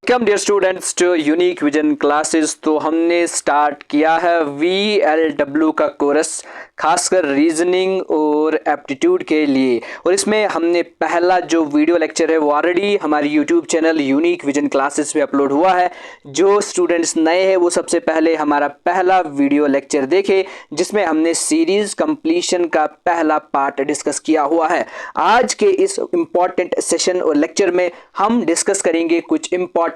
Welcome dear students to unique vision classes. तो हमने start किया है VLW का कोर्स, खासकर रीजनिंग और एप्टीट्यूड के लिए। और इसमें हमने पहला जो वीडियो लेक्चर है वो ऑलरेडी हमारी YouTube channel unique vision classes पे अपलोड हुआ है। जो स्टूडेंट्स नए हैं वो सबसे पहले हमारा पहला वीडियो लेक्चर देखे, जिसमें हमने सीरीज कंप्लीशन का पहला पार्ट डिस्कस किया हुआ है। आज के इस इम्पॉर्टेंट सेशन और लेक्चर में हम डिस्कस करेंगे कुछ इम्पॉर्टेंट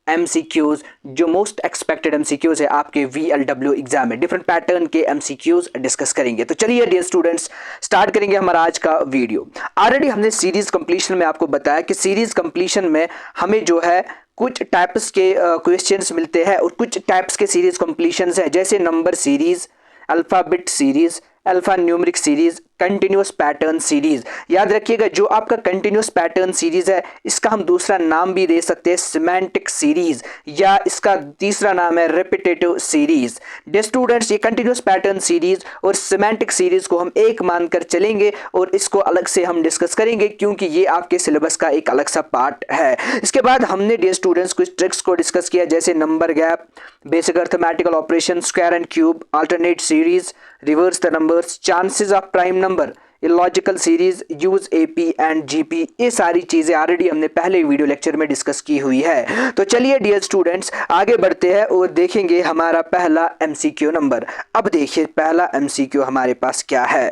MCQs, जो मोस्ट एक्सपेक्टेड MCQs है आपके VLW एग्जाम में। डिफरेंट पैटर्न के MCQs डिस्कस करेंगे। तो चलिए डियर स्टूडेंट्स, स्टार्ट करेंगे हमारा आज का वीडियो। ऑलरेडी हमने सीरीज कंप्लीशन में आपको बताया कि सीरीज कंप्लीशन में हमें जो है कुछ टाइप्स के क्वेश्चंस मिलते हैं और कुछ टाइप्स के सीरीज कंप्लीशंस है, जैसे number series, alphabet series, alpha numeric series, continuous pattern series. याद रखिएगा, जो आपका कंटिन्यूअस पैटर्न सीरीज है इसका हम दूसरा नाम भी दे सकते हैं सिमेंटिक सीरीज, या इसका तीसरा नाम है रिपीटेटिव सीरीज। डियर स्टूडेंट्स, ये कंटिन्यूअस पैटर्न सीरीज और सिमेंटिक सीरीज को हम एक मानकर चलेंगे और इसको अलग से हम डिस्कस करेंगे, क्योंकि ये आपके सिलेबस का एक अलग सा पार्ट है। इसके बाद हमने डियर स्टूडेंट्स कुछ ट्रिक्स को डिस्कस किया, जैसे number gap, basic arithmetical operation, square and cube, alternate series, reverse the numbers, chances of prime number, illogical series, use AP and GP। ये सारी चीजें ऑलरेडी हमने पहले वीडियो लेक्चर में डिस्कस की हुई है। तो चलिए डियर स्टूडेंट्स, आगे बढ़ते हैं और देखेंगे हमारा पहला MCQ नंबर। अब देखिए पहला MCQ हमारे पास क्या है।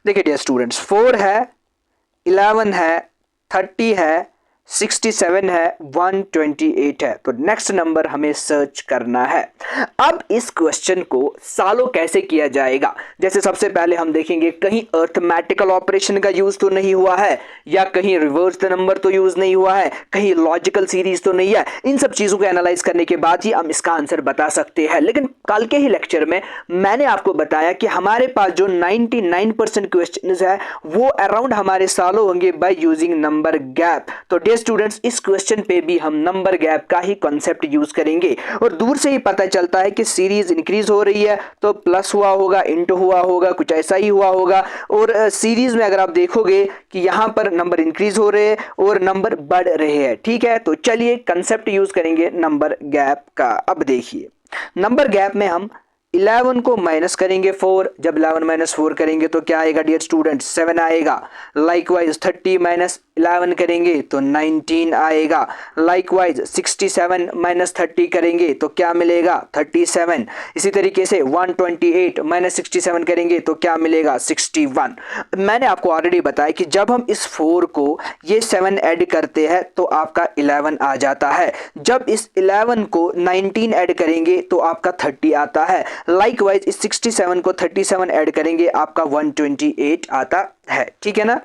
देखिए डियर स्टूडेंट्स, 4 है, 11 है, 30 है, 67 है, 128 है। तो नेक्स्ट नंबर हमें सर्च करना है। अब इस क्वेश्चन को सॉल्व कैसे किया जाएगा, जैसे सबसे पहले हम देखेंगे कहीं अर्थमेटिकल ऑपरेशन का यूज तो नहीं हुआ है, या कहीं रिवर्स द नंबर तो यूज नहीं हुआ है, कहीं लॉजिकल सीरीज तो नहीं है। इन सब चीजों को एनालाइज करने के बाद ही हम इसका आंसर बता सकते हैं। लेकिन कल के ही लेक्चर में मैंने आपको बताया कि हमारे पास जो 99% क्वेश्चन है वो अराउंड हमारे सॉल्व होंगे बाय यूजिंग नंबर गैप। तो स्टूडेंट्स, इस क्वेश्चन पे भी हम नंबर गैप का ही कॉन्सेप्ट यूज करेंगे। और दूर से ही पता चलता है कि सीरीज इंक्रीज हो रही है तो प्लस हुआ होगा, इंटू हुआ होगा, कुछ ऐसा ही हुआ होगा। और सीरीज में अगर आप देखोगे कि यहां पर नंबर इंक्रीज हो रहे हैं और नंबर बढ़ रहे हैं। ठीक है, तो चलिए कंसेप्ट यूज करेंगे नंबर गैप का। अब देखिए नंबर गैप में हम 11 को माइनस करेंगे 4, जब 11 माइनस 4 करेंगे तो क्या आएगा डियर स्टूडेंट, 7 आएगा। लाइकवाइज 30 माइनस 11 करेंगे तो 19 आएगा। लाइकवाइज 67 माइनस 30 करेंगे तो क्या मिलेगा, 37। इसी तरीके से 128 माइनस 67 करेंगे तो क्या मिलेगा, 61। मैंने आपको ऑलरेडी बताया कि जब हम इस 4 को ये 7 ऐड करते हैं तो आपका 11 आ जाता है। जब इस 11 को 19 ऐड करेंगे तो आपका 30 आता है। लाइकवाइज इस 67 को 37 ऐड करेंगे आपका 128 आता है। ठीक है ना,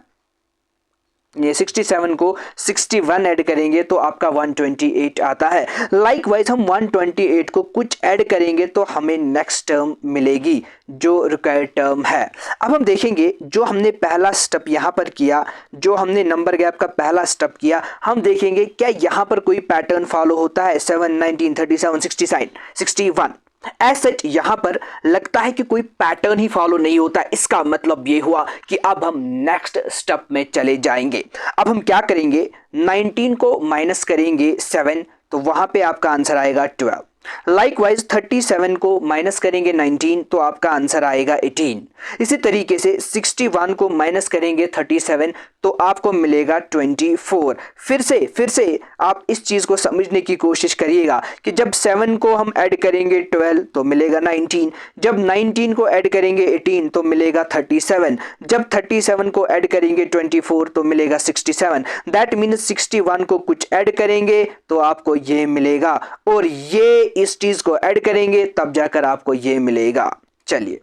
ये 67 को 61 ऐड करेंगे तो आपका 128 आता है। लाइकवाइज हम 128 को कुछ ऐड करेंगे तो हमें नेक्स्ट टर्म मिलेगी जो रिक्वायर्ड टर्म है। अब हम देखेंगे जो हमने पहला स्टेप यहाँ पर किया, जो हमने नंबर गैप का पहला स्टेप किया, हम देखेंगे क्या यहाँ पर कोई पैटर्न फॉलो होता है। 7, 19, 37, 67, 61 एज सच यहां पर लगता है कि कोई पैटर्न ही फॉलो नहीं होता। इसका मतलब ये हुआ कि अब हम नेक्स्ट स्टेप में चले जाएंगे। अब हम क्या करेंगे, 19 को माइनस करेंगे 7 तो वहां पे आपका आंसर आएगा 12। लाइकवाइज 37 को माइनस करेंगे 19 तो आपका आंसर आएगा 18। इसी तरीके से 61 को माइनस करेंगे 37 तो आपको मिलेगा 24। फिर से आप इस चीज को समझने की कोशिश करिएगा कि जब 7 को हम ऐड करेंगे 12 तो मिलेगा 19, जब 19 को ऐड करेंगे 18 तो मिलेगा 37, जब 37 को ऐड करेंगे 24 तो मिलेगा 67। दैट मीन्स 61 को कुछ ऐड करेंगे तो आपको ये मिलेगा, और ये इस चीज को ऐड करेंगे तब जाकर आपको ये मिलेगा। चलिए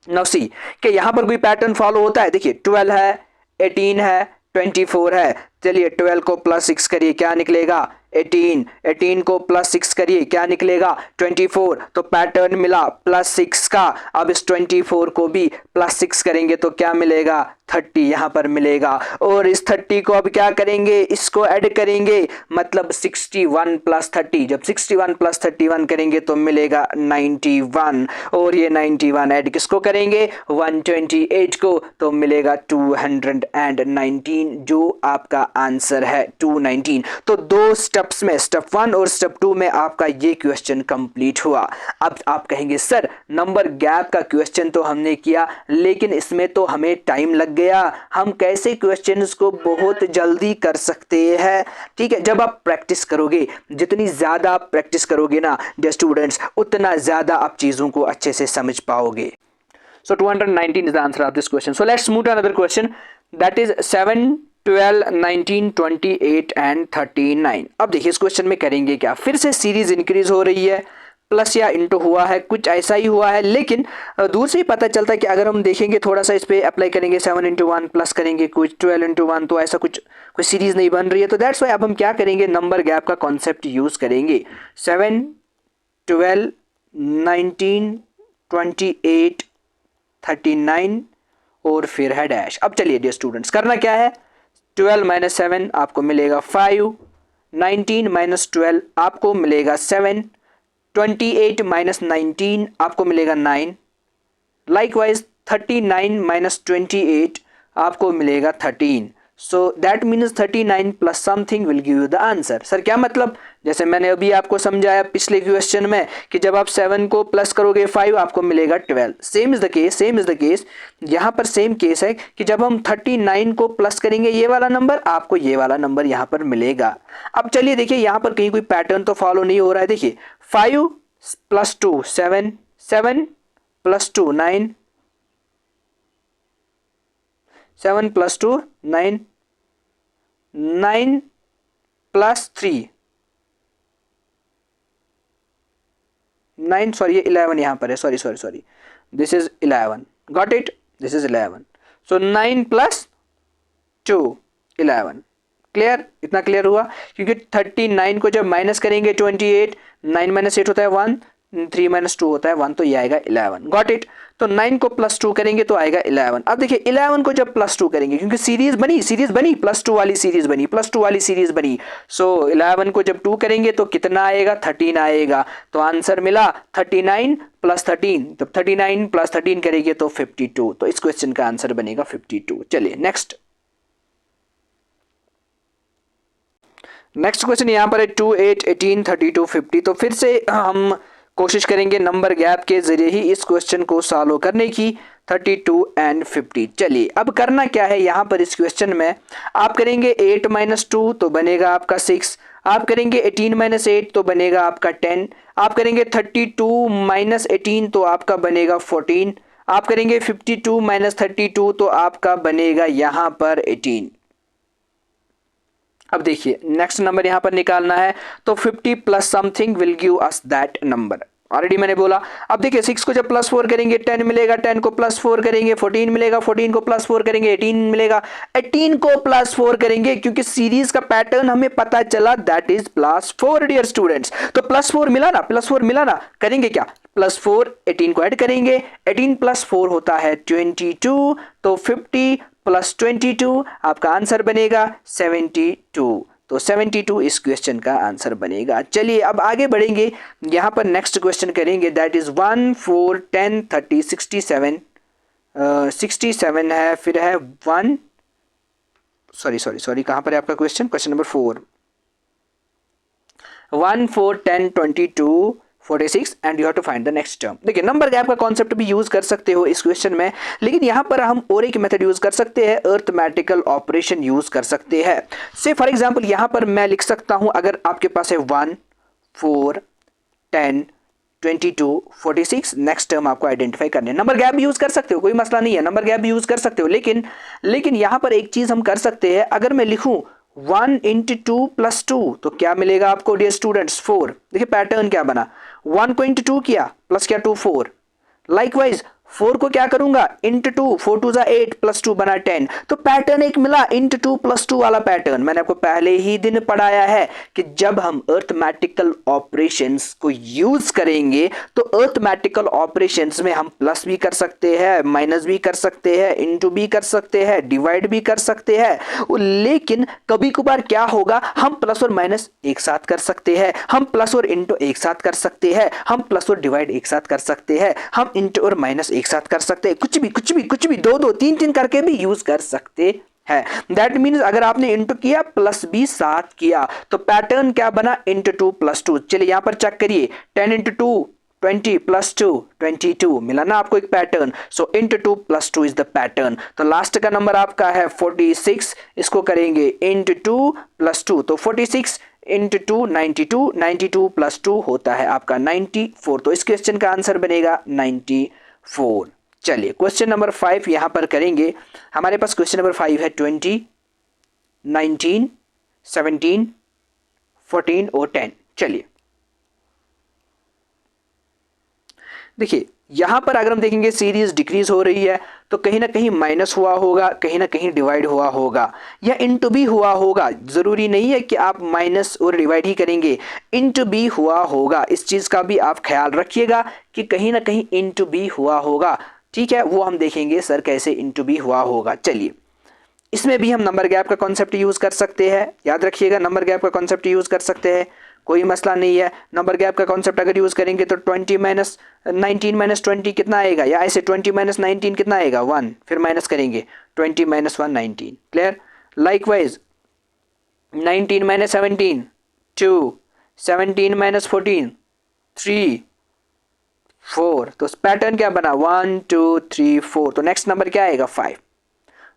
नाउ सी कि यहां पर कोई पैटर्न फॉलो होता है। देखिए 12 है, 18 है, 24 है। चलिए 12 को प्लस 6 करिए, क्या निकलेगा, 18। 18 को प्लस 6 करिए, क्या निकलेगा, 24। तो पैटर्न मिला +6 का। अब इस 24 को भी +6 करेंगे तो क्या मिलेगा, 30 यहाँ पर मिलेगा। और इस 30 को अब क्या करेंगे, इसको ऐड करेंगे, मतलब 61 प्लस 30, जब 61 प्लस 31 करेंगे तो मिलेगा 91। और ये 91 ऐड किसको करेंगे, 128 को, तो मिलेगा 219, जो आपका आंसर है 219। तो दो स्टेप्स में, स्टेप 1 और स्टेप 2 में आपका ये क्वेश्चन कंप्लीट हुआ। अब आप कहेंगे सर नंबर गैप का क्वेश्चन तो हमने किया, लेकिन इसमें तो हमें टाइम लग गया, हम कैसे क्वेश्चंस को बहुत जल्दी कर सकते हैं। ठीक है, जब आप प्रैक्टिस करोगे, जितनी ज्यादा आप प्रैक्टिस करोगे ना डियर स्टूडेंट्स, उतना ज्यादा आप चीजों को अच्छे से समझ पाओगे। So 219 is the answer of this question. So let's move to another question, that is 7, 12, 19, 28 and 39। अब देखिए इस क्वेश्चन में करेंगे क्या, फिर से सीरीज इंक्रीज हो रही है, प्लस या इंटू हुआ है, कुछ ऐसा ही हुआ है, लेकिन दूर से ही पता चलता है कि अगर हम देखेंगे थोड़ा सा इस पे अप्लाई करेंगे, 7 इंटू 1 प्लस करेंगे कुछ 12 इंटू 1, तो ऐसा कुछ कोई सीरीज नहीं बन रही है। तो दैट्स वाई अब हम क्या करेंगे, नंबर गैप का कॉन्सेप्ट यूज करेंगे। 7, 12, 19, 28, 39 और फिर है डैश। अब चलिए डियर स्टूडेंट्स, करना क्या है, 12 माइनस 7 आपको मिलेगा 5, 19 माइनस 12 आपको मिलेगा 7, 28 माइनस 19 आपको मिलेगा 9, लाइकवाइज 39 माइनस 28 आपको मिलेगा 13। So that means 39 plus something will give you the answer. Sir क्या मतलब, जैसे मैंने अभी आपको समझाया पिछले क्वेश्चन में कि जब आप 7 को प्लस करोगे 5 आपको मिलेगा 12। सेम इज द केस यहाँ पर सेम केस है कि जब हम 39 को प्लस करेंगे ये वाला नंबर, आपको ये वाला नंबर यहाँ पर मिलेगा। अब चलिए देखिए यहाँ पर कहीं कोई पैटर्न तो फॉलो नहीं हो रहा है। देखिए 5 plus 2 7, 7 plus 2 9, 7 plus 2 9, 9 plus 3 9, sorry ये 11 यहाँ पर है, sorry this is 11, got it, this is 11। So 9 plus 2 11, clear, इतना क्लियर हुआ। क्योंकि 39 को जब माइनस करेंगे 28, 9 माइनस 8 होता है 1, 3 माइनस 2 होता है 1, तो ये आएगा 11, गॉट इट। तो 9 को प्लस 2 करेंगे तो आएगा 11। अब देखिए 11 को जब प्लस 2 करेंगे, क्योंकि सीरीज बनी प्लस 2 वाली सीरीज बनी, सो 11 को जब 2 करेंगे तो कितना आएगा, 13 आएगा। तो आंसर मिला 39 प्लस 13, तब 39 प्लस 13 करेंगे तो 52। तो इस क्वेश्चन का आंसर बनेगा 52। चलिए नेक्स्ट क्वेश्चन यहाँ पर है 2, 8, 18, 32, 50। तो फिर से हम कोशिश करेंगे नंबर गैप के जरिए ही इस क्वेश्चन को सॉल्व करने की, 32 एंड 50। चलिए अब करना क्या है, यहाँ पर इस क्वेश्चन में आप करेंगे 8 माइनस 2 तो बनेगा आपका 6, आप करेंगे 18 माइनस 8 तो बनेगा आपका 10, आप करेंगे 32 माइनस 18 तो आपका बनेगा 14, आप करेंगे 52 माइनस 32 तो आपका बनेगा यहाँ पर 18। अब देखिए नेक्स्ट नंबर यहां पर निकालना है, तो 50 plus something will give us that number, already मैंने बोला। अब देखिए 6 को जब प्लस 4 करेंगे 10 मिलेगा, 10 को प्लस 4 करेंगे 14 मिलेगा, 14 को प्लस 4 करेंगे 18 मिलेगा, 18 को प्लस 4 करेंगे, क्योंकि सीरीज का पैटर्न हमें पता चला, that is plus 4 dear students. तो प्लस 4 मिला ना, करेंगे क्या, प्लस 4 18 को ऐड करेंगे, 18 प्लस 4 होता है 22, तो 50 प्लस 22 आपका आंसर बनेगा 72। तो 72 इस क्वेश्चन का आंसर बनेगा। चलिए अब आगे बढ़ेंगे, यहां पर नेक्स्ट क्वेश्चन करेंगे, दैट इज 1, 4, 10, 30, 67, 67 है, फिर है 1, सॉरी कहां पर है आपका question number 4, 1, 4, 10, 22, 46 and you have to find the next term. देखिए नंबर गैप का कॉन्सेप्ट भी यूज कर सकते हो इस क्वेश्चन में, लेकिन यहां पर हम और एक मेथड यूज कर सकते हैं, अरिथमेटिकल ऑपरेशन यूज कर सकते हैं। से फॉर एग्जांपल यहां पर मैं लिख सकता हूं, अगर आपके पास है 1, 4, 10, 22, 46, नेक्स्ट टर्म आपको आइडेंटिफाई करने, नंबर गैप भी यूज कर सकते हो, कोई मसला नहीं है, नंबर गैप भी यूज कर सकते हो, लेकिन यहां पर एक चीज हम कर सकते हैं, अगर मैं लिखूं 1 इंटू 2 प्लस 2 तो क्या मिलेगा आपको डियर स्टूडेंट्स, 4। देखिए पैटर्न क्या बना, 1 को इंटू 2 किया, प्लस किया 2, 4। लाइकवाइज 4 को क्या करूंगा इंटू 2, 4 2 जा 8 प्लस 2 बना 10। तो पैटर्न एक मिला इंटू 2 प्लस 2 वाला पैटर्न। मैंने आपको पहले ही दिन पढ़ाया है कि जब हम अर्थमेटिकल ऑपरेशंस को यूज करेंगे तो अर्थमेटिकल ऑपरेशंस में हम प्लस भी कर सकते हैं, माइनस भी कर सकते हैं, इंटू भी कर सकते हैं, डिवाइड भी कर सकते हैं। लेकिन कभी कभार क्या होगा, हम प्लस और माइनस एक साथ कर सकते हैं, हम प्लस और इंटू एक साथ कर सकते हैं, हम प्लस और डिवाइड एक साथ कर सकते हैं, हम इंटू और माइनस एक साथ कर सकते हैं, कुछ भी दो दो तीन तीन करके भी यूज कर सकते है। दैट मीन्स अगर आपने इंटू किया प्लस भी साथ किया तो पैटर्न क्या बना इंटू 2 प्लस 2। चलिए यहां पर चेक करिए 10 इंटू 2 20 प्लस 2 22 मिला ना आपको एक pattern. So into 2 plus 2 is the pattern. तो लास्ट का नंबर आपका है 46, इसको करेंगे इंटू 2 प्लस 2 तो 46 इंटू 2 92, 92 प्लस 2 होता है आपका 94। तो इस क्वेश्चन का आंसर बनेगा 94। चलिए क्वेश्चन नंबर 5 यहां पर करेंगे। हमारे पास क्वेश्चन नंबर 5 है 20, 19, 17, 14 और 10। चलिए देखिए यहां पर अगर हम देखेंगे सीरीज डिक्रीज हो रही है तो कहीं ना कहीं माइनस हुआ होगा, कहीं ना कहीं डिवाइड हुआ होगा या इंटू भी हुआ होगा। जरूरी नहीं है कि आप माइनस और डिवाइड ही करेंगे, इंटू भी हुआ होगा। इस चीज का भी आप ख्याल रखिएगा कि कहीं ना कहीं इंटू भी हुआ होगा। ठीक है, वो हम देखेंगे सर कैसे इंटू भी हुआ होगा। चलिए इसमें भी हम नंबर गैप का कॉन्सेप्ट यूज कर सकते हैं। याद रखिएगा नंबर गैप का कॉन्सेप्ट यूज कर सकते हैं, कोई मसला नहीं है। नंबर गैप का कॉन्सेप्ट अगर यूज करेंगे तो 20 माइनस 19 माइनस 20 कितना आएगा, या ऐसे 20 माइनस 19 कितना आएगा 1, फिर माइनस करेंगे 20 minus 1 19। Clear. Likewise 19 minus 17 2, 17 minus 14 3 4। तो पैटर्न क्या बना 1 2 3 4। तो नेक्स्ट नंबर क्या आएगा 5।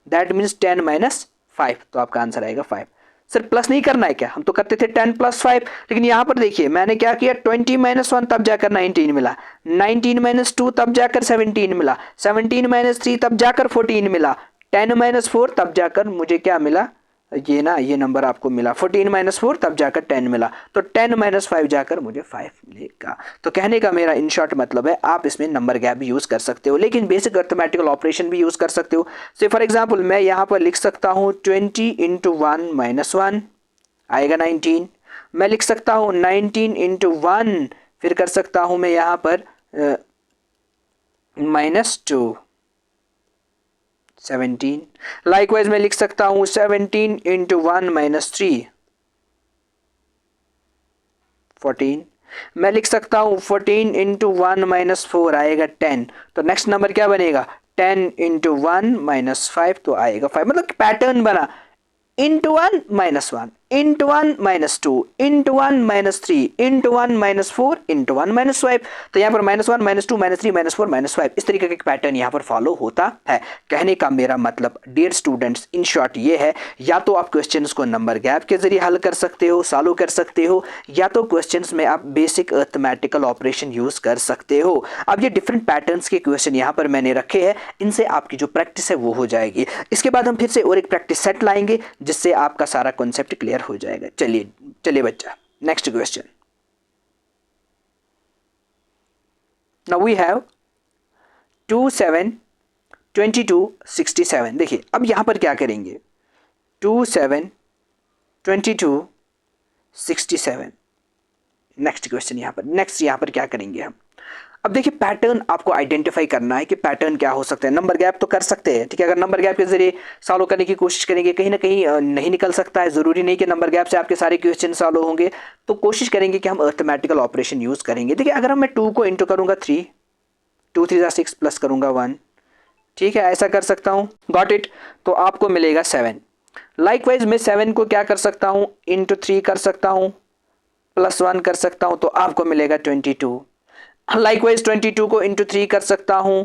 That means 10 minus 5। तो आपका आंसर आएगा 5। सर प्लस नहीं करना है क्या, हम तो करते थे 10 प्लस 5, लेकिन यहां पर देखिए मैंने क्या किया 20 माइनस 1 तब जाकर 19 मिला, 19 माइनस 2 तब जाकर 17 मिला, 17 माइनस 3 तब जाकर 14 मिला, 10 माइनस 4 तब जाकर मुझे क्या मिला, ये नंबर आपको मिला 14 माइनस 4 तब जाकर 10 मिला। तो 10 माइनस 5 जाकर मुझे 5 मिलेगा। तो कहने का मेरा इन शॉर्ट मतलब है आप इसमें नंबर गैप भी यूज कर सकते हो, लेकिन बेसिक अर्थमेटिकल ऑपरेशन भी यूज कर सकते हो। से फॉर एग्जांपल मैं यहां पर लिख सकता हूं 20 इंटू 1 माइनस 1 आएगा 19। मैं लिख सकता हूं 19 इंटू 1, फिर कर सकता हूं मैं यहां पर माइनस 2 17। लाइकवाइज मैं लिख सकता हूं 17 इंटू 1 माइनस 3 14। मैं लिख सकता हूं 14 इंटू 1 माइनस 4 आएगा 10। तो नेक्स्ट नंबर क्या बनेगा 10 इंटू 1 माइनस 5 तो आएगा 5। मतलब पैटर्न बना into 1 minus 1 into 1 minus 2 into 1 minus 3 into 1 minus 4 into 1 minus 5। तो यहाँ पर minus 1 minus 2 minus 3 minus 4 minus 5 इस तरीके का पैटर्न यहाँ पर फॉलो होता है। कहने का मेरा मतलब डियर स्टूडेंट्स इन शॉर्ट ये है, या तो आप क्वेश्चंस को नंबर गैप के जरिए हल कर सकते हो, सॉल्व कर सकते हो, या तो क्वेश्चंस में आप बेसिक अर्थमेटिकल ऑपरेशन यूज कर सकते हो। अब ये डिफरेंट पैटर्न्स के क्वेश्चन यहाँ पर मैंने रखे हैं, इनसे आपकी जो प्रैक्टिस है वो हो जाएगी। इसके बाद हम फिर से और एक प्रैक्टिस सेट लाएंगे जिससे आपका सारा कॉन्सेप्ट क्लियर हो जाएगा। चलिए बच्चा next question. Now we have 27 22 67। देखिए अब यहां पर क्या करेंगे 27 22 67। नेक्स्ट क्वेश्चन यहां पर क्या करेंगे हम। अब देखिए पैटर्न आपको आइडेंटिफाई करना है कि पैटर्न क्या हो सकता है। नंबर गैप तो कर सकते हैं, ठीक है, अगर नंबर गैप के जरिए सॉल्व करने की कोशिश करेंगे कहीं ना कहीं नहीं निकल सकता है। जरूरी नहीं कि नंबर गैप से आपके सारे क्वेश्चन सॉल्व होंगे, तो कोशिश करेंगे कि हम अर्थमेटिकल ऑपरेशन यूज करेंगे। देखिए अगर मैं 2 को इंटू करूंगा 3, 2 3 6 प्लस करूंगा 1, ठीक है, ऐसा कर सकता हूं। Got it. तो आपको मिलेगा 7। लाइकवाइज मैं 7 को क्या कर सकता हूं इंटू 3 कर सकता हूं, प्लस 1 कर सकता हूं, तो आपको मिलेगा 22। लाइकवाइज 22 को इंटू 3 कर सकता हूं,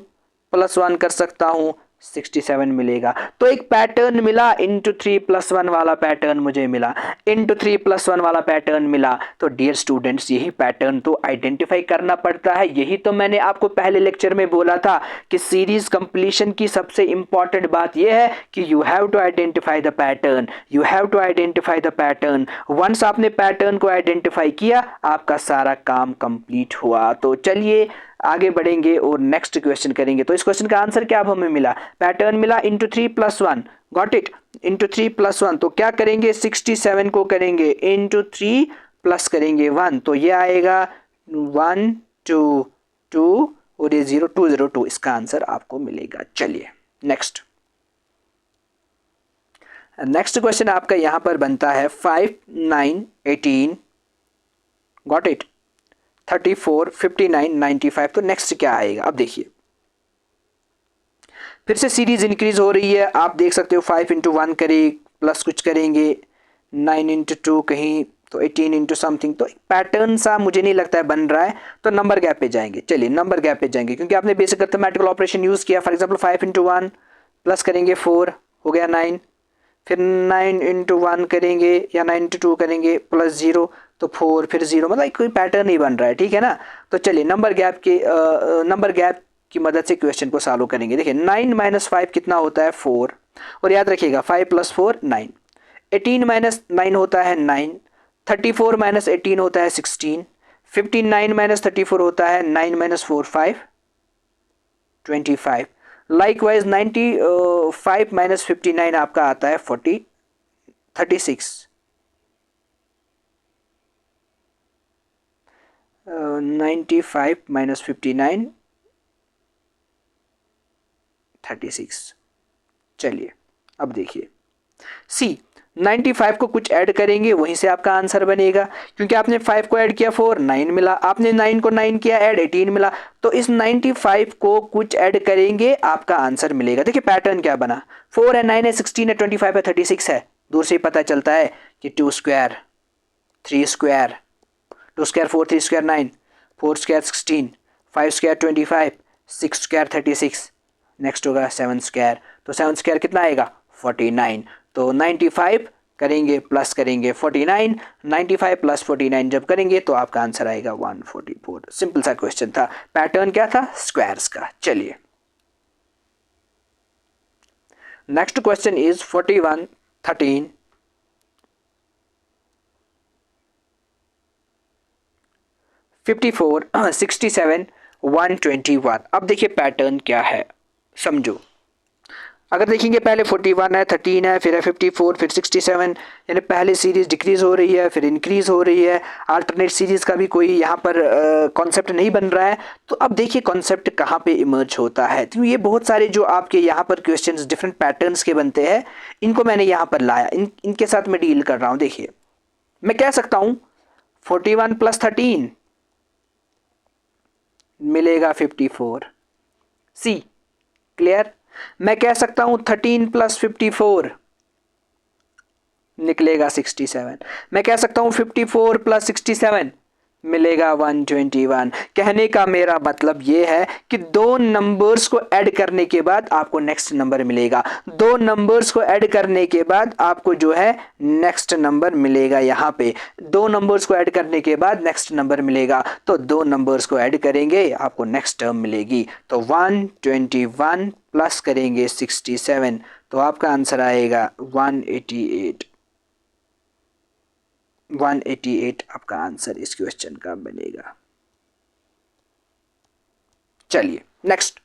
प्लस 1 कर सकता हूं, 67 मिलेगा। तो एक पैटर्न मिला इंटू 3 प्लस 1 वाला पैटर्न मुझे मिला, इंटू 3 प्लस 1 वाला पैटर्न मिला। तो डियर स्टूडेंट्स यही पैटर्न तो आइडेंटिफाई करना पड़ता है। यही तो मैंने आपको पहले लेक्चर में बोला था कि सीरीज कंप्लीशन की सबसे इंपॉर्टेंट बात यह है कि you have to identify the pattern, you have to identify the pattern. Once आपने पैटर्न को आइडेंटिफाई किया आपका सारा काम कंप्लीट हुआ। तो चलिए आगे बढ़ेंगे और नेक्स्ट क्वेश्चन करेंगे। तो इस क्वेश्चन का आंसर क्या अब हमें मिला, पैटर्न मिला इंटू 3 + 1, गॉट इट, इंटू 3 + 1। तो क्या करेंगे, 67 को करेंगे इंटू 3 प्लस करेंगे 1, तो ये आएगा 1 2 2 और ये 0 202, इसका आंसर आपको मिलेगा। चलिए नेक्स्ट क्वेश्चन आपका यहां पर बनता है 5 9 18, गॉट इट, 34 59 95। तो नेक्स्ट क्या आएगा, अब देखिए फिर से सीरीज इंक्रीज हो रही है, आप देख सकते हो 5 × 1 करें प्लस कुछ करेंगे, 9 × 2 कहीं तो 18 इंटू समथिंग। तो पैटर्न सा मुझे नहीं लगता है बन रहा है, तो नंबर गैप पे जाएंगे। चलिए नंबर गैप पे जाएंगे, क्योंकि आपने बेसिक अर्थमेटिकल ऑपरेशन यूज किया। फॉर एग्जांपल 5 × 1 प्लस करेंगे 4 हो गया 9, फिर 9 × 1 करेंगे या 9 × 2 करेंगे प्लस 0 तो 4 फिर 0, मतलब कोई पैटर्न नहीं बन रहा है, ठीक है ना। तो चलिए नंबर गैप की मदद से क्वेश्चन को सॉल्व करेंगे। देखिए 9 - 5 कितना होता है 4, और याद रखिएगा 5 + 4 9, 18 - 9 होता है 9, 34 - 18 होता है 16, 59 - 34 होता है 9 - 4 5 25। लाइकवाइज 95 - 59 आपका आता है 36। 95 - 59 36। चलिए अब देखिए सी, 95 को कुछ ऐड करेंगे वहीं से आपका आंसर बनेगा, क्योंकि आपने 5 को ऐड किया 4 9 मिला, आपने 9 को 9 किया ऐड 18 मिला। तो इस 95 को कुछ ऐड करेंगे आपका आंसर मिलेगा। देखिए पैटर्न क्या बना, 4 है 9 है 16 है 25 है 36 है। दूर से ही पता चलता है कि 2 square 3 square, 2 square 4 3 square 9, 4 square 16, 5 square 25, 6 square 36, next होगा 7 स्क्वायर। तो 7 स्क्वायर कितना आएगा 49। तो 95 करेंगे प्लस करेंगे 49, 95 + 49 जब करेंगे तो आपका आंसर आएगा 144। सिंपल सा क्वेश्चन था, पैटर्न क्या था, स्क्वायर्स का। चलिए नेक्स्ट क्वेश्चन इज 41 13 54 67 121। अब देखिए पैटर्न क्या है, समझो। अगर देखेंगे पहले 41 है 13 है फिर है 54 फिर 67, यानी पहले सीरीज डिक्रीज हो रही है फिर इंक्रीज हो रही है। अल्टरनेट सीरीज का भी कोई यहाँ पर कॉन्सेप्ट नहीं बन रहा है। तो अब देखिए कॉन्सेप्ट कहाँ पे इमर्ज होता है। तो ये बहुत सारे जो आपके यहाँ पर क्वेश्चंस डिफरेंट पैटर्न्स के बनते हैं, इनको मैंने यहाँ पर लाया, इनके साथ मैं डील कर रहा हूँ। देखिए मैं कह सकता हूँ 41 + 13 मिलेगा 54, सी क्लियर। मैं कह सकता हूं 13 + 54 निकलेगा 67। मैं कह सकता हूं 54 + 67 मिलेगा 121। कहने का मेरा मतलब यह है कि दो नंबर्स को ऐड करने के बाद आपको नेक्स्ट नंबर मिलेगा, दो नंबर्स को ऐड करने के बाद आपको जो है नेक्स्ट नंबर मिलेगा। यहाँ पे दो नंबर्स को ऐड करने के बाद नेक्स्ट नंबर मिलेगा, तो दो नंबर्स को ऐड करेंगे आपको नेक्स्ट टर्म मिलेगी। तो 121 प्लस करेंगे 67 तो आपका आंसर आएगा 188। 188 आपका आंसर इस क्वेश्चन का बनेगा। चलिए नेक्स्ट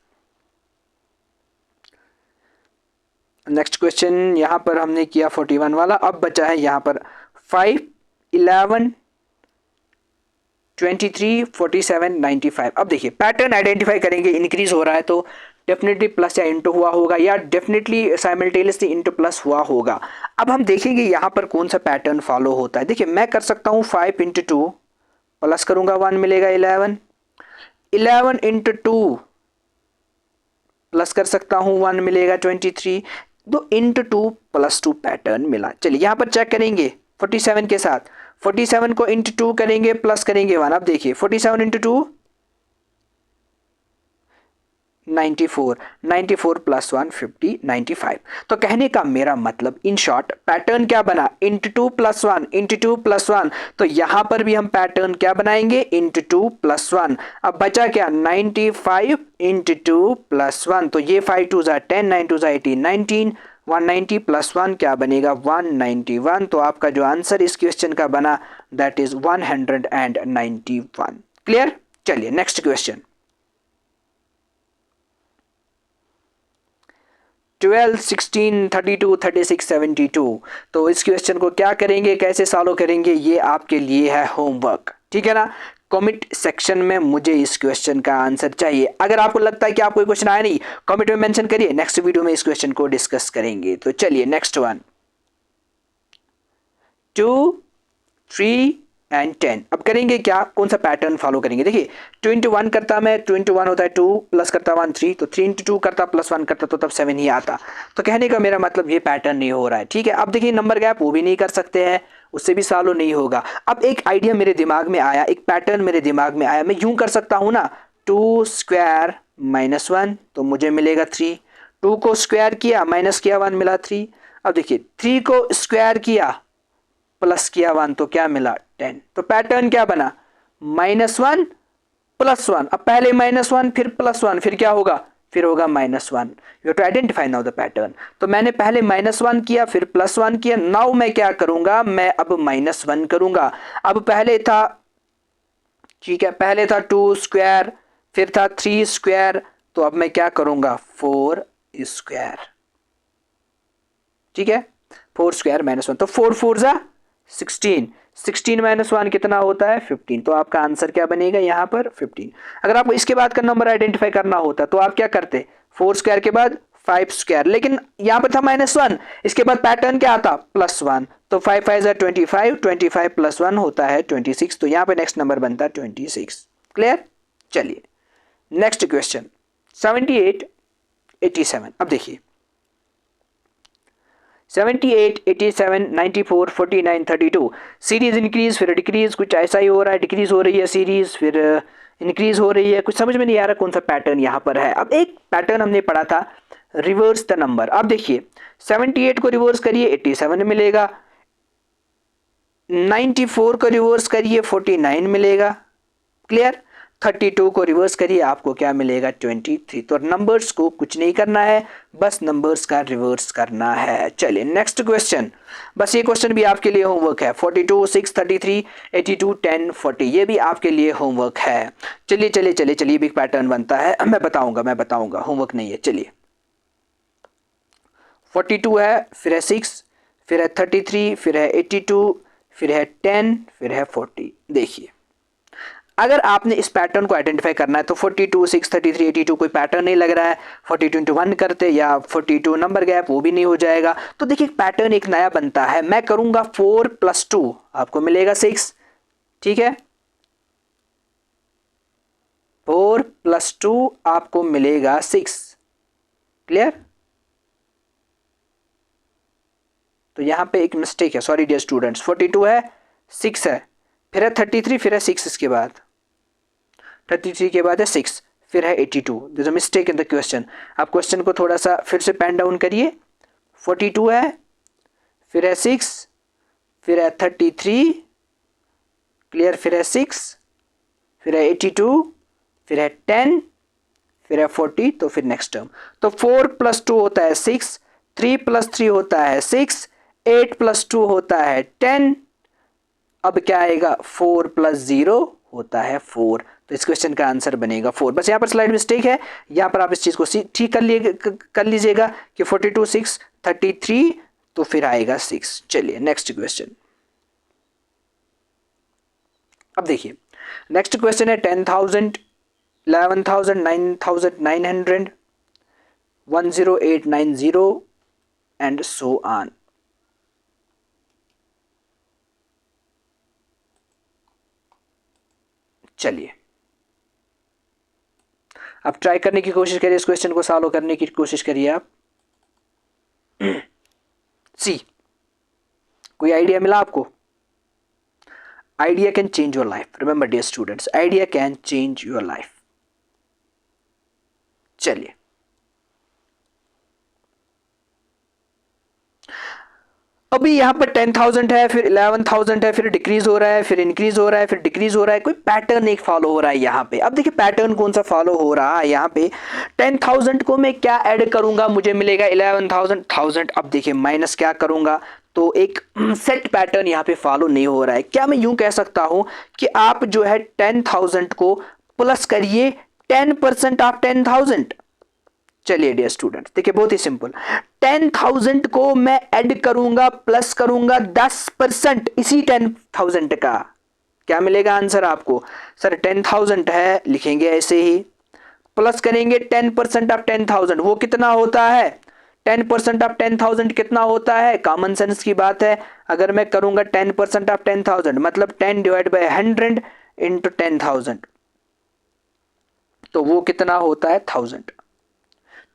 क्वेश्चन यहां पर हमने किया 41 वाला। अब बचा है यहां पर 5 11 23 47 95। अब देखिए पैटर्न आइडेंटिफाई करेंगे, इंक्रीज हो रहा है तो डेफिनेटली प्लस या इंटू हुआ होगा, या डेफिनेटली साइमल्टेनियसली इंटू प्लस हुआ होगा। अब हम देखेंगे यहां पर कौन सा पैटर्न फॉलो होता है। देखिए मैं कर सकता हूं 5 × 2 प्लस करूंगा 1 मिलेगा 11, 11 × 2 प्लस कर सकता हूं 1 मिलेगा 23, तो इंटू 2 + 2 पैटर्न मिला। चलिए यहां पर चेक करेंगे 47 के साथ, 47 को इंटू 2 करेंगे प्लस करेंगे 1। अब देखिए 47 × 2 94, 94 + 1 50 95। तो कहने का मेरा मतलब इन शॉर्ट पैटर्न क्या बना, इंटू 2 + 1 इंटू 2 + 1। तो यहां पर भी हम पैटर्न क्या बनाएंगे, इंटू 2 + 1। अब बचा क्या 95 इंटू 2 + 1, तो ये 5 2 = 10 9 2 = 18 19, 190 + 1 क्या बनेगा 191। तो आपका जो आंसर इस क्वेश्चन का बना दैट इज 191। क्लियर। चलिए नेक्स्ट क्वेश्चन 12, 16, 32, 36, 72। तो इस क्वेश्चन को क्या करेंगे, कैसे सॉल्व करेंगे, ये आपके लिए है होमवर्क, ठीक है ना। कमेंट सेक्शन में मुझे इस क्वेश्चन का आंसर चाहिए। अगर आपको लगता है कि आपको क्वेश्चन आया नहीं, कमेंट में मेंशन करिए, नेक्स्ट वीडियो में इस क्वेश्चन को डिस्कस करेंगे। तो चलिए नेक्स्ट वन, 2, 3 एंड 10। अब करेंगे क्या, कौन सा पैटर्न फॉलो करेंगे। देखिए 2 इंटू 1 करता मैं, 2 इंटू 1 होता है 2, प्लस करता 1 3, तो 3 इंटू 2 करता प्लस 1 करता तो तब 7 ही आता। तो कहने का मेरा मतलब ये पैटर्न नहीं हो रहा है, ठीक है। अब देखिए नंबर गैप वो भी नहीं कर सकते हैं, उससे भी सॉल्व नहीं होगा। अब एक आइडिया मेरे दिमाग में आया, एक पैटर्न मेरे दिमाग में आया, मैं यूं कर सकता हूं ना, 2 स्क्वायर माइनस 1 तो मुझे मिलेगा 3, 2 को स्क्वायर किया माइनस किया 1 मिला 3। अब देखिए 3 को स्क्वायर किया प्लस किया 1 तो क्या मिला 10। तो पैटर्न क्या बना, -1 +1। अब पहले -1 फिर +1 फिर क्या होगा, फिर होगा -1। You to identify now the pattern. तो मैंने पहले -1 किया फिर +1 किया, नाउ मैं क्या करूंगा, मैं अब -1 करूंगा। अब पहले था, ठीक है, पहले था 2 स्क्वायर फिर था 3 स्क्वायर, तो अब मैं क्या करूंगा 4 स्क्वायर, ठीक है, 4 स्क्वायर -1 तो 4 4 जा 16, 16 -1 कितना होता है 15। तो आपका आंसर क्या बनेगा यहाँ पर 15। अगर आपको इसके बाद का नंबर आइडेंटिफाई करना होता तो आप क्या करते, 4 स्क्वायर के बाद 5 स्क्वायर, लेकिन यहाँ पर था -1, इसके बाद पैटर्न क्या आता +1, तो 5 5 25, 25 + 1 होता है 26। तो यहाँ पे नेक्स्ट नंबर बनता है 26। क्लियर। चलिए नेक्स्ट क्वेश्चन 78 87। अब देखिए 78 87 94 49 32 सीरीज इंक्रीज फिर डिक्रीज, कुछ ऐसा ही हो रहा है, डिक्रीज हो रही है सीरीज फिर इंक्रीज हो रही है, कुछ समझ में नहीं आ रहा कौन सा पैटर्न यहाँ पर है। अब एक पैटर्न हमने पढ़ा था रिवर्स द नंबर। अब देखिए 78 को रिवर्स करिए 87 मिलेगा, 94 को रिवर्स करिए 49 मिलेगा। क्लियर। 32 को रिवर्स करिए आपको क्या मिलेगा 23। तो नंबर्स को कुछ नहीं करना है, बस नंबर्स का रिवर्स करना है। चलिए नेक्स्ट क्वेश्चन, बस ये क्वेश्चन भी आपके लिए होमवर्क है। 42 6 33 82 10 40 ये भी आपके लिए होमवर्क है। चलिए चलिए चलिए चलिए भी पैटर्न बनता है, मैं बताऊंगा होमवर्क नहीं है। चलिए 42 है फिर है 6 फिर है 33 फिर है 82 फिर है 10 फिर है 40। देखिए अगर आपने इस पैटर्न को आइडेंटिफाई करना है तो 42 6 33 82 कोई पैटर्न नहीं लग रहा है, 42 इंटू 1 करते या 42 नंबर गैप वो भी नहीं हो जाएगा। तो देखिए पैटर्न एक नया बनता है, मैं करूंगा 4 + 2 आपको मिलेगा 6, ठीक है, 4 + 2 आपको मिलेगा 6। क्लियर। तो यहां पे एक मिस्टेक है, सॉरी डियर स्टूडेंट्स, 42 है 6 है फिर है 33 फिर है 6 इसके बाद 33 के बाद है 6 फिर है 82। This a mistake in the question. आप क्वेश्चन को थोड़ा सा फिर से पेन डाउन करिए। 42 है फिर है 6 फिर है 33, क्लियर, फिर है 6 फिर है 82 फिर है 10 फिर है 40। तो फिर नेक्स्ट टर्म, तो 4 + 2 होता है 6, 3 + 3 होता है 6, 8 + 2 होता है 10। अब क्या आएगा 4 + 0 होता है 4। तो इस क्वेश्चन का आंसर बनेगा 4। बस यहाँ पर स्लाइड मिस्टेक है, यहाँ पर आप इस चीज को ठीक कर लीजिएगा कि 42 6 33 तो फिर आएगा 6। चलिए नेक्स्ट क्वेश्चन। अब देखिए नेक्स्ट क्वेश्चन है 10,000 11,000 9,900 10890 एंड सो ऑन। चलिए अब ट्राई करने की कोशिश करिए, इस क्वेश्चन को सॉल्व करने की कोशिश करिए आप। सी कोई आइडिया मिला आपको? Idea can change your life, remember dear students, idea can change your life. चलिए अभी यहाँ पर 10,000 है फिर 11,000 है फिर डिक्रीज हो रहा है फिर इंक्रीज हो रहा है फिर डिक्रीज हो रहा है, कोई पैटर्न एक फॉलो हो रहा है यहाँ पे। अब देखिए पैटर्न कौन सा फॉलो हो रहा है यहाँ पे। 10,000 को मैं क्या ऐड करूंगा, मुझे मिलेगा 11,000। अब देखिए माइनस क्या करूंगा, तो एक सेट पैटर्न यहाँ पे फॉलो नहीं हो रहा है। क्या मैं यूं कह सकता हूं कि आप जो है 10,000 को प्लस करिए 10% ऑफ 10,000, चलिए डियर स्टूडेंट, देखिए बहुत ही सिंपल, 10,000 को मैं ऐड करूंगा, प्लस करूंगा 10% इसी 10,000 का, क्या मिलेगा आंसर आपको? सर 10,000 है, लिखेंगे ऐसे ही, प्लस करेंगे 10% ऑफ 10,000, वो कितना होता है? 10% ऑफ 10,000 कितना होता है? कॉमन सेंस की बात है, अगर मैं करूंगा 10% ऑफ 10,000 मतलब 10 डिवाइड बाय 100 इंटू 10,000, तो वो कितना होता है? 1000।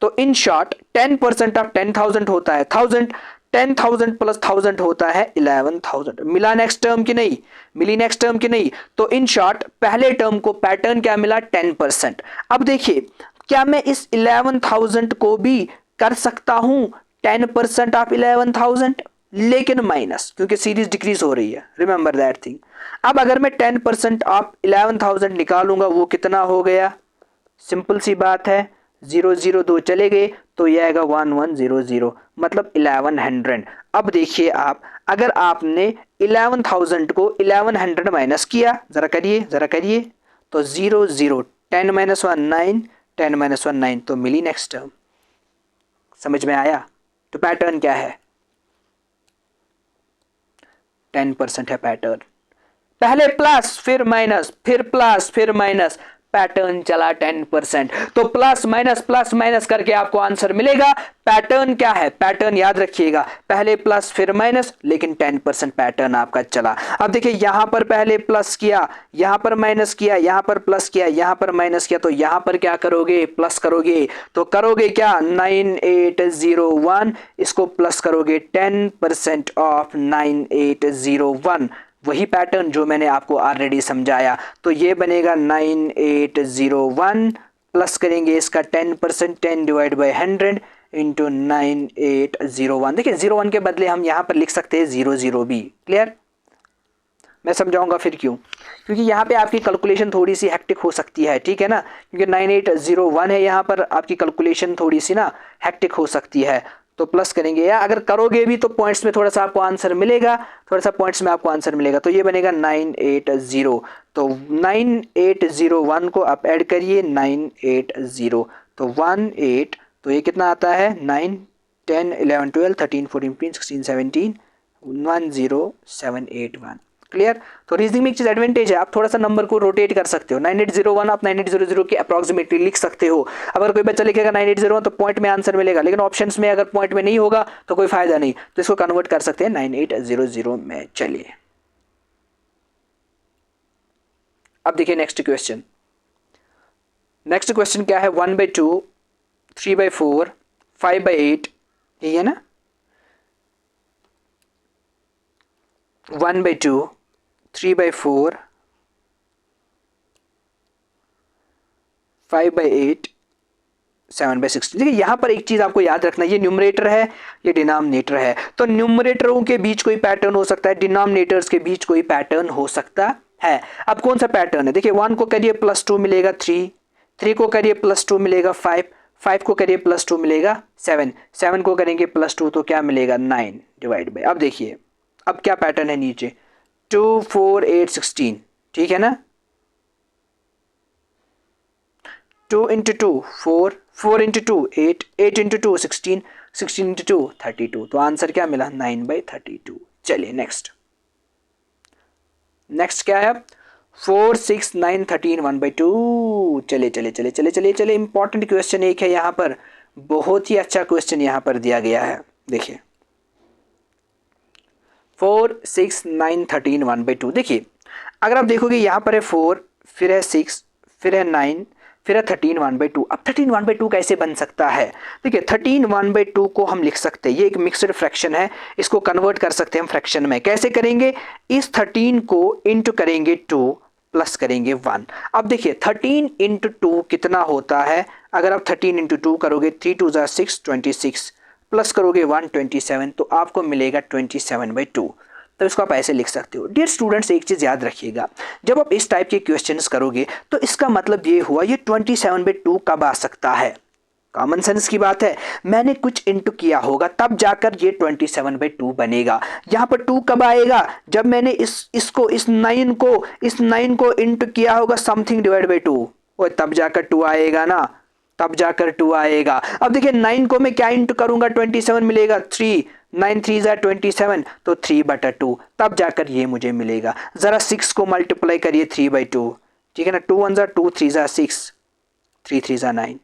तो इन शॉर्ट 10% ऑफ 10,000 होता है 1000, 10,000 प्लस 1000 होता है 11,000। मिला नेक्स्ट टर्म की नहीं? मिली नेक्स्ट टर्म की नहीं? तो इन शॉर्ट पहले टर्म को पैटर्न क्या मिला? 10%। अब देखिए, क्या मैं इस 11,000 को भी कर सकता हूं 10% ऑफ 11,000, लेकिन माइनस, क्योंकि सीरीज डिक्रीज हो रही है, रिमेंबर दैट थिंग। अब अगर मैं 10% ऑफ 11,000 निकालूंगा, वो कितना हो गया? सिंपल सी बात है, 0 0 2 चले गए तो यह आएगा 1100, मतलब 1100। अब देखिए आप, अगर आपने 11,000 को 1100 माइनस किया, जरा करिए जरा करिए, तो 0 0 10 माइनस 1 9, 10 माइनस 1 9, तो मिली नेक्स्ट टर्म। समझ में आया? तो पैटर्न क्या है? 10% है पैटर्न, पहले प्लस फिर माइनस फिर प्लस फिर माइनस, पैटर्न चला 10%। तो प्लस माइनस करके आपको आंसर मिलेगा। पैटर्न क्या है? पैटर्न याद रखिएगा, पहले प्लस फिर माइनस, लेकिन 10% पैटर्न आपका चला। अब देखिए, यहां पर पहले प्लस किया, यहां पर माइनस किया, यहां पर प्लस किया, यहां पर माइनस किया, तो यहां पर क्या करोगे? प्लस करोगे। तो करोगे क्या? 9801, इसको प्लस करोगे 10% ऑफ 9801, वही पैटर्न जो मैंने आपको ऑलरेडी समझाया। तो ये बनेगा 9801, प्लस करेंगे इसका 10%, 10 डिवाइड बाई 100 इंटू 9801। देखिए 01 के बदले हम यहाँ पर लिख सकते हैं 00 भी। क्लियर? मैं समझाऊंगा फिर क्यों, क्योंकि यहाँ पे आपकी कैलकुलेशन थोड़ी सी हेक्टिक हो सकती है, ठीक है ना, क्योंकि 9801 है, यहाँ पर आपकी कैलकुलेशन थोड़ी सी ना हेक्टिक हो सकती है। तो प्लस करेंगे, या अगर करोगे भी तो पॉइंट्स में थोड़ा सा आपको आंसर मिलेगा, थोड़ा सा पॉइंट्स में आपको आंसर मिलेगा। तो ये बनेगा 980, तो 9801 को आप ऐड करिए 980, तो 18, तो ये कितना आता है? 9 10 11 12 13 14 15 16 17 10781। क्लियर? तो रीजनिंग में एक चीज एडवांटेज है, आप थोड़ा सा नंबर को रोटेट कर सकते हो। 9801 आप 9800 के अप्रोक्सीमेटली लिख सकते हो। अगर कोई बच्चा लिखेगा 9801 तो पॉइंट में आंसर मिलेगा, लेकिन ऑप्शंस में अगर पॉइंट में नहीं होगा तो कोई फायदा नहीं, तो इसको कन्वर्ट कर सकते हैं 9800 में। चलिए अब देखिए नेक्स्ट क्वेश्चन। नेक्स्ट क्वेश्चन क्या है? 1/2, 3/4, 5/8, यही है ना? 1/2, 3/4, 5/8, 7/16। देखिए यहां पर एक चीज आपको याद रखना, ये न्यूमरेटर है, ये डिनोमिनेटर है। तो न्यूमरेटरों के बीच कोई पैटर्न हो सकता है, डिनोमिनेटर्स के बीच कोई पैटर्न हो सकता है। अब कौन सा पैटर्न है? देखिए 1 को करिए +2 मिलेगा 3, 3 को करिए +2 मिलेगा 5, 5 को करिए +2 मिलेगा 7, 7 को करेंगे +2 तो क्या मिलेगा? 9 डिवाइड बाई। अब देखिए अब क्या पैटर्न है नीचे? 2 4 8 16, ठीक है ना? 2 इंटू 2 4, 4 इंटू 2 8, 8 इंटू 2 16, 16 इंटू 2 32। तो आंसर क्या मिला? 9/32। चलिए नेक्स्ट, नेक्स्ट क्या है? 4 6 9 13 1/2। चले चले चले चले चले चले इंपॉर्टेंट क्वेश्चन एक है यहाँ पर, बहुत ही अच्छा क्वेश्चन यहाँ पर दिया गया है। देखिए 4 6 9 13 1/2। देखिए अगर आप देखोगे यहाँ पर है 4, फिर है 6, फिर है 9, फिर है 13 1/2। अब 13 1/2 कैसे बन सकता है? देखिए 13 1/2 को हम लिख सकते हैं, ये एक मिक्सड फ्रैक्शन है, इसको कन्वर्ट कर सकते हैं हम फ्रैक्शन में। कैसे करेंगे? इस 13 को इंटू करेंगे 2 प्लस करेंगे 1। अब देखिए 13 इंटू 2 कितना होता है? अगर आप 13 इंटू 2 करोगे, 3 2 6 26, प्लस करोगे 1 27, तो आपको मिलेगा 27/2। तो इसको आप ऐसे लिख सकते हो। डियर स्टूडेंट्स एक चीज़ याद रखिएगा, जब आप इस टाइप के क्वेश्चंस करोगे तो इसका मतलब ये हुआ ये 27/2 कब आ सकता है? कॉमन सेंस की बात है, मैंने कुछ इंटू किया होगा तब जाकर ये 27/2 बनेगा। यहाँ पर 2 कब आएगा? जब मैंने इस 9 को इंटू किया होगा समथिंग डिवाइड बाई 2, और तब जाकर 2 आएगा ना। तब जाकर 2 आएगा। अब देखिए 9 को मैं क्या इंटू करूंगा, 27 मिलेगा 3, 9 3 ज़ा 27, तो 3/2 तब जाकर ये मुझे मिलेगा। जरा 6 को मल्टीप्लाई करिए 3/2, ठीक है ना, 2 1 ज़ा 2, 3 ज़ा 6, 3 3 ज़ा 9।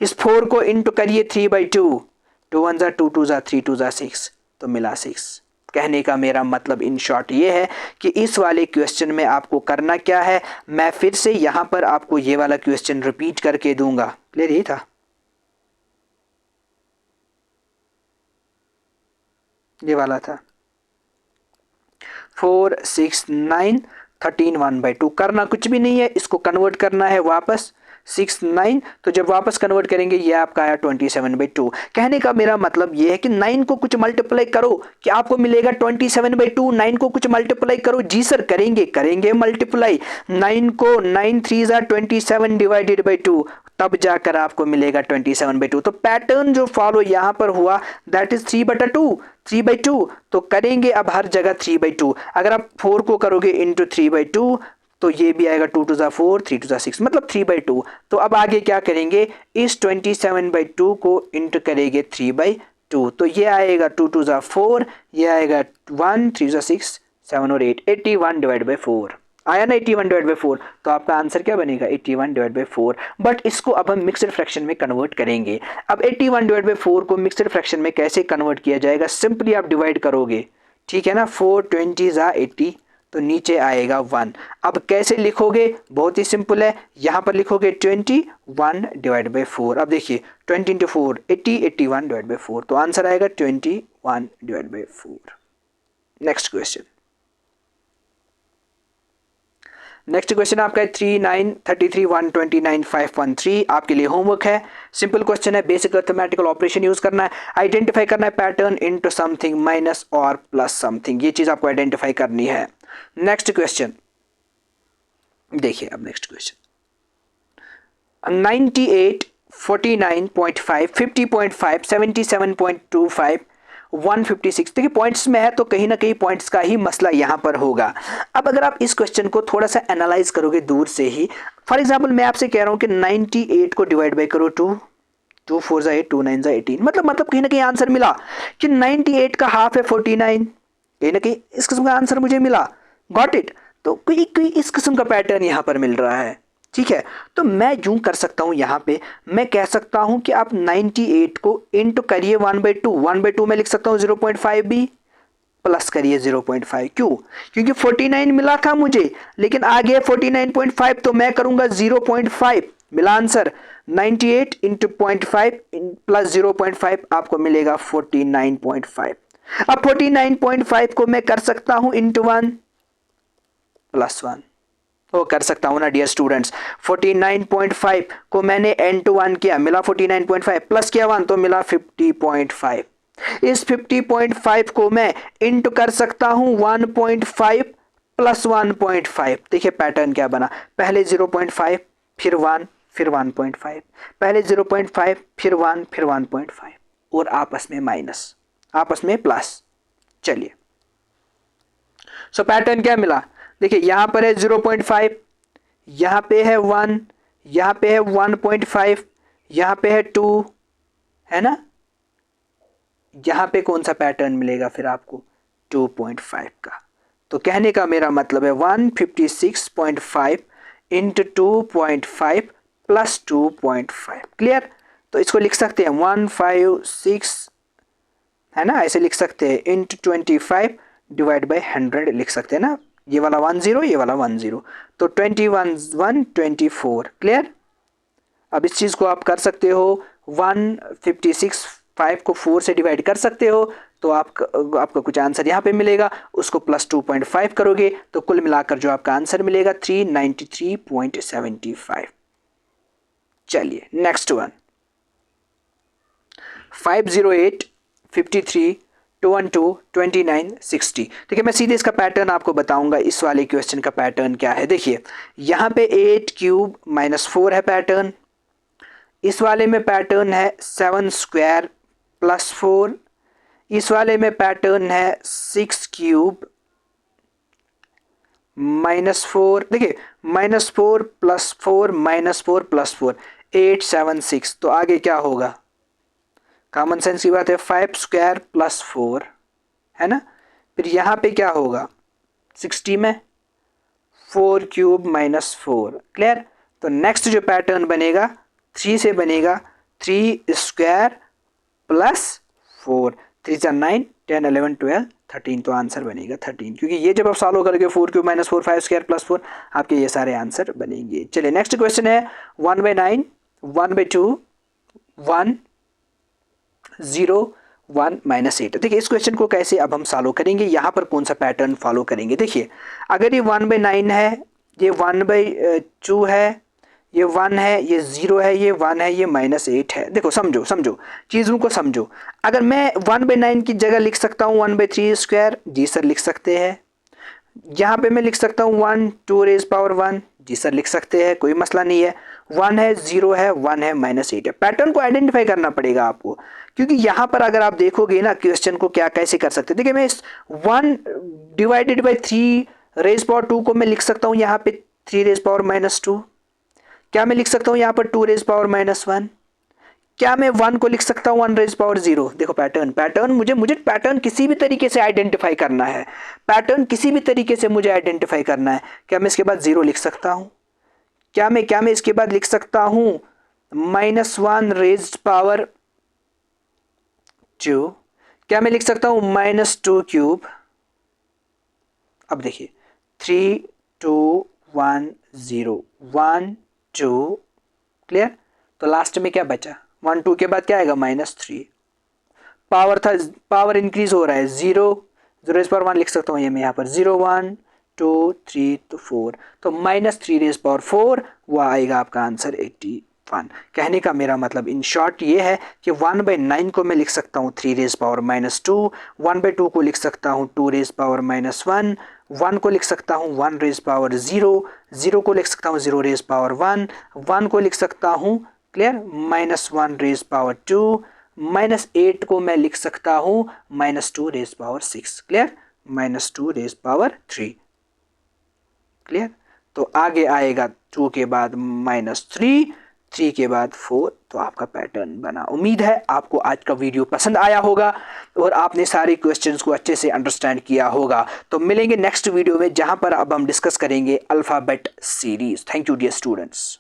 इस 4 को इंटू करिए 3/2, 2 1 ज़ा 2, 2 ज़ा 3, 2 ज़ा 6, तो मिला 6। कहने का मेरा मतलब इन शॉर्ट ये है कि इस वाले क्वेश्चन में आपको करना क्या है, मैं फिर से यहां पर आपको ये वाला क्वेश्चन रिपीट करके दूंगा। क्लियर, यही था, ये वाला था 4 6 9 13 1/2। करना कुछ भी नहीं है, इसको कन्वर्ट करना है वापस 6 9, तो जब वापस कन्वर्ट करेंगे ये आपका आया 27/2। कहने का मेरा मतलब ये है कि 9 को कुछ मल्टीप्लाई करो कि आपको मिलेगा 27/2। 9 को कुछ मल्टीप्लाई करो, जी सर करेंगे मल्टीप्लाई। 9 को 9 3 ज़ा 27 डिवाइडेड बाई 2, तब जाकर आपको मिलेगा 27/2। तो पैटर्न जो फॉलो यहां पर हुआ दैट इज 3/2। तो करेंगे अब हर जगह 3/2। अगर आप 4 को करोगे इंटू 3/2 तो ये भी आएगा 2 2 ज़ा 4, 3 2 ज़ा 6, मतलब 3/2। तो अब आगे क्या करेंगे, इस 27/2 को इंटू करेंगे 3/2, तो ये आएगा 2 2 ज़ा 4, ये आएगा 1, 3 ज़ा 6, 7 और 8, 81 डिवाइड बाई 4 आया ना, 81 डिवाइड बाई 4। तो आपका आंसर क्या बनेगा, 81 डिवाइड बाई 4। बट इसको अब हम मिक्सड फ्रैक्शन में कन्वर्ट करेंगे। अब 81 डिवाइड बाई 4 को मिक्सड फ्रैक्शन में कैसे कन्वर्ट किया जाएगा, सिंपली आप डिवाइड करोगे, ठीक है ना, 4 20 ज़ा 80, तो नीचे आएगा 1। अब कैसे लिखोगे, बहुत ही सिंपल है, यहां पर लिखोगे 21 डिवाइड बाई 4। अब देखिए 20 इंटू 4 80, 81 डिवाइड बाई 4, तो आंसर आएगा 21 divide by 4। Next question, next question आपका है 3 9 33 129 513। आपके लिए होमवर्क है, सिंपल क्वेश्चन है, बेसिक अर्थमेटिकल ऑपरेशन यूज करना है, आइडेंटिफाई करना है पैटर्न इनटू समथिंग माइनस और प्लस समथिंग, ये चीज आपको आइडेंटिफाई करनी है। नेक्स्ट क्वेश्चन देखिए, अब नेक्स्ट क्वेश्चन 98 49.5 50.5 77.25 156। देखिए पॉइंट्स में है तो कहीं ना कहीं पॉइंट्स का ही मसला यहां पर होगा। अब अगर आप इस क्वेश्चन को थोड़ा सा एनालाइज करोगे दूर से ही, फॉर एग्जांपल मैं आपसे कह रहा हूं कि 98 को डिवाइड बाय करो 2, 2 4 ज़ा 8, 2 9 ज़ा 18, मतलब कहीं ना कहीं आंसर मिला कि 98 का हाफ है 49, कहीं ना कहीं इस किस्म का आंसर मुझे मिला। Got it. तो कोई इस किस्म का पैटर्न यहां पर मिल रहा है, ठीक है। तो मैं यूं कर सकता हूं, यहां पे मैं कह सकता हूं कि आप 98 को इंटू करिए 1/2, 1/2 में लिख सकता हूं 0.5 भी, प्लस करिए 0.5। क्यों, क्योंकि 49 मिला था मुझे, लेकिन आ गया 49.5, तो मैं करूंगा 0.5, मिला आंसर 98 इंटू 0.5 प्लस 0.5, आपको मिलेगा 49.5। अब 49.5 को मैं कर सकता हूं इंटू 1 प्लस 1, वो कर सकता हूं ना डियर स्टूडेंट्स। 49.5 को मैंने n टू 1 किया, मिला 49.5, प्लस किया 1 तो मिला 50.5। इस 50.5 को मैं इंटू कर सकता हूं 1.5 प्लस 1.5। देखिए पैटर्न क्या बना, पहले 0.5 फिर 1 फिर 1.5, पहले 0.5 फिर 1 फिर 1.5, और आपस में माइनस आपस में प्लस। चलिए सो पैटर्न क्या मिला, देखिए यहां पर है 0.5, यहां पे है 1, यहां पे है 1.5, यहां पे है 2, है ना, यहां पे कौन सा पैटर्न मिलेगा फिर आपको, 2.5 का। तो कहने का मेरा मतलब है 156.5 इंटू 2.5 प्लस 2.5। क्लियर, तो इसको लिख सकते हैं 156, है ना, ऐसे लिख सकते हैं, इंटू 25 डिवाइड बाई 100 लिख सकते हैं ना, ये वाला 10 ये वाला 10, तो 21 1 24। क्लियर, अब इस चीज को आप कर सकते हो 156 5 को 4 से डिवाइड कर सकते हो, तो आपका कुछ आंसर यहाँ पे मिलेगा, उसको प्लस 2.5 करोगे तो कुल मिलाकर जो आपका आंसर मिलेगा 393.75। चलिए नेक्स्ट वन 508 53 212 29 60। देखिए मैं सीधे इसका पैटर्न आपको बताऊंगा, इस वाले क्वेश्चन का पैटर्न क्या है। देखिए यहाँ पे 8 क्यूब माइनस 4 है पैटर्न, इस वाले में पैटर्न है 7 स्क्वायर प्लस 4, इस वाले में पैटर्न है 6 क्यूब माइनस 4। देखिए -4 + 4 -4 + 4, 876। तो आगे क्या होगा, कॉमन सेंस की बात है, 5 स्क्वायर प्लस 4 है ना। फिर यहाँ पे क्या होगा, 60 में 4 क्यूब माइनस 4। क्लियर। तो नेक्स्ट जो पैटर्न बनेगा 3 से बनेगा, 3 स्क्वायर प्लस 4, 3 जा 9, 10 11 12 13। तो आंसर बनेगा 13, क्योंकि ये जब आप सॉल्व करोगे 4 क्यूब माइनस 4, 5 स्क्वायर प्लस 4, आपके ये सारे आंसर बनेंगे। चलिए नेक्स्ट क्वेश्चन है 1/9, 1/2, 1 0 1 -8। देखिए इस क्वेश्चन को कैसे अब हम सॉल्व करेंगे, यहाँ पर कौन सा पैटर्न फॉलो करेंगे। देखिए अगर ये 1/9 है, ये 1/2 है, ये 1 है, ये 0 है, ये 1 है, ये -8 है। देखो समझो समझो चीज़ों को समझो। अगर मैं 1/9 की जगह लिख सकता हूँ 1/3 स्क्वायर, जी सर लिख सकते हैं। यहाँ पे मैं लिख सकता हूँ 1 2 रेज पावर 1, जी सर लिख सकते हैं, कोई मसला नहीं है। 1 है, 0 है, 1 है, -8 है। पैटर्न को आइडेंटिफाई करना पड़ेगा आपको, क्योंकि यहाँ पर अगर आप देखोगे ना क्वेश्चन को क्या कैसे कर सकते हैं। देखिए मैं इस 1 डिवाइडेड बाई 3 रेज पावर 2 को मैं लिख सकता हूँ यहाँ पे 3 रेज पावर -2। क्या मैं लिख सकता हूँ यहाँ पर 2 रेज पावर -1। क्या मैं 1 को लिख सकता हूँ 1 रेज पावर 0। देखो पैटर्न मुझे पैटर्न किसी भी तरीके से आइडेंटिफाई करना है, पैटर्न किसी भी तरीके से मुझे आइडेंटिफाई करना है। क्या मैं इसके बाद 0 लिख सकता हूँ, क्या मैं इसके बाद लिख सकता हूँ -1 रेज पावर 2, क्या मैं लिख सकता हूँ -2 क्यूब। अब देखिए 3 2 1 0 1 2, क्लियर। तो लास्ट में क्या बचा, 1 2 के बाद क्या आएगा -3। पावर था, पावर इंक्रीज हो रहा है, 0 रेज पावर 1 लिख सकता हूँ ये मैं यहाँ पर 0 1 2 3 तो 4, तो -3 रेज पावर 4 वो आएगा आपका आंसर 81। कहने का मेरा मतलब इन शॉर्ट ये है कि 1/9 को मैं लिख सकता हूँ 3 रेज पावर -2, 1/2 को लिख सकता हूँ 2 रेज पावर -1, 1 को लिख सकता हूँ 1 रेज पावर 0, 0 को लिख सकता हूँ 0 रेज पावर 1, 1 को लिख सकता हूँ, क्लियर, -1 रेज पावर 2, -8 को मैं लिख सकता हूँ -2 raise power 6, clear, -2 raise power 3, clear. तो आगे आएगा 2 के बाद -3, 3 के बाद 4। तो आपका पैटर्न बना। उम्मीद है आपको आज का वीडियो पसंद आया होगा और आपने सारे क्वेश्चंस को अच्छे से अंडरस्टैंड किया होगा। तो मिलेंगे नेक्स्ट वीडियो में, जहां पर अब हम डिस्कस करेंगे alphabet series. Thank you dear students.